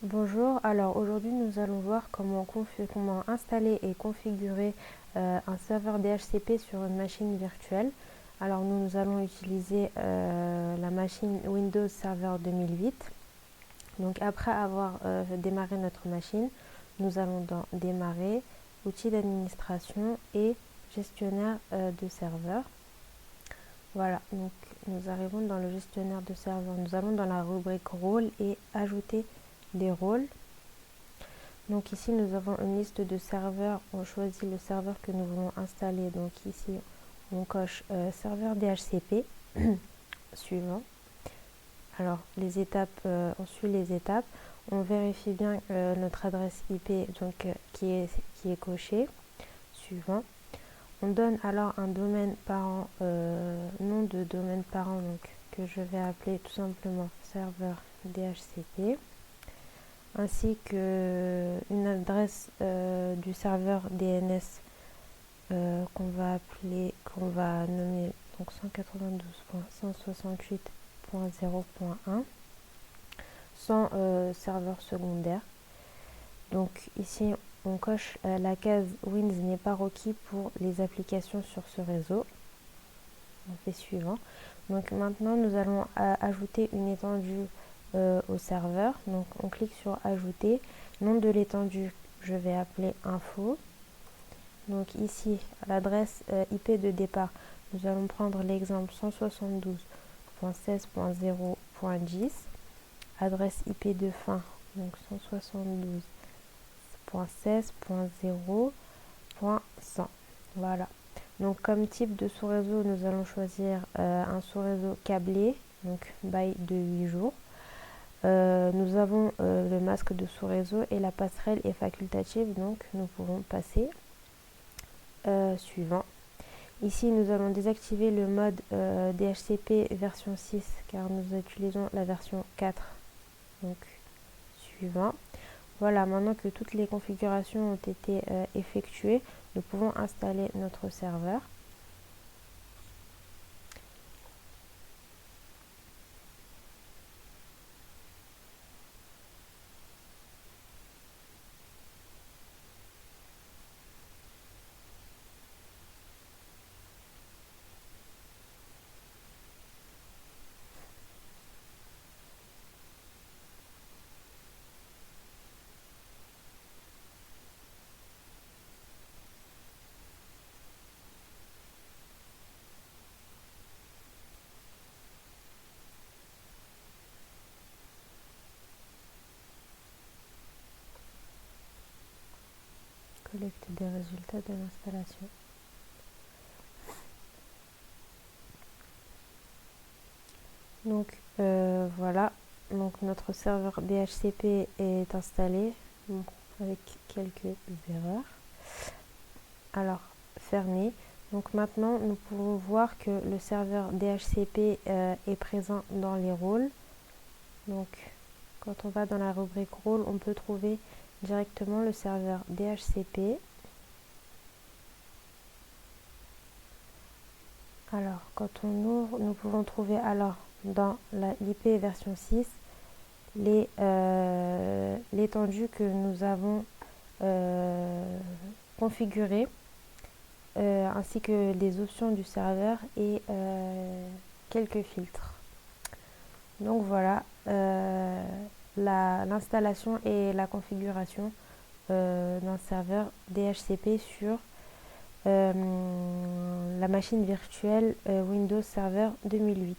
Bonjour, alors aujourd'hui nous allons voir comment installer et configurer un serveur DHCP sur une machine virtuelle. Alors nous allons utiliser la machine Windows Server 2008. Donc après avoir démarré notre machine, nous allons dans Démarrer, outils d'administration et gestionnaire de serveur. Voilà, donc nous arrivons dans le gestionnaire de serveur. Nous allons dans la rubrique rôle et ajouter des rôles. Donc ici nous avons une liste de serveurs, on choisit le serveur que nous voulons installer. Donc ici on coche serveur DHCP. Suivant. Alors les étapes, on suit les étapes, on vérifie bien notre adresse IP donc, qui est cochée. Suivant. On donne alors un domaine parent, nom de domaine parent donc, que je vais appeler tout simplement serveur DHCP, ainsi que une adresse du serveur DNS qu'on va nommer donc 192.168.0.1 sans serveur secondaire. Donc ici on coche la case Windows n'est pas requis pour les applications sur ce réseau. On fait suivant. Donc maintenant nous allons ajouter une étendue au serveur. Donc on clique sur ajouter. Nom de l'étendue, je vais appeler info. Donc ici l'adresse IP de départ, nous allons prendre l'exemple 172.16.0.10. Adresse IP de fin, donc 172.16.0.100. Voilà. Donc comme type de sous-réseau, nous allons choisir un sous-réseau câblé, donc bail de 8 jours. Nous avons le masque de sous-réseau et la passerelle est facultative, donc nous pouvons passer. Suivant. Ici nous allons désactiver le mode DHCP version 6 car nous utilisons la version 4. Donc suivant. Voilà, maintenant que toutes les configurations ont été effectuées, nous pouvons installer notre serveur. Collecte des résultats de l'installation. Donc voilà, donc notre serveur DHCP est installé avec quelques erreurs. Alors fermé. Donc maintenant nous pouvons voir que le serveur DHCP est présent dans les rôles. Donc quand on va dans la rubrique rôle, on peut trouver directement le serveur DHCP. Alors quand on ouvre, nous pouvons trouver alors dans l'IP version 6 l'étendue que nous avons configurée, ainsi que les options du serveur et quelques filtres. Donc voilà l'installation et la configuration d'un serveur DHCP sur la machine virtuelle Windows Server 2008.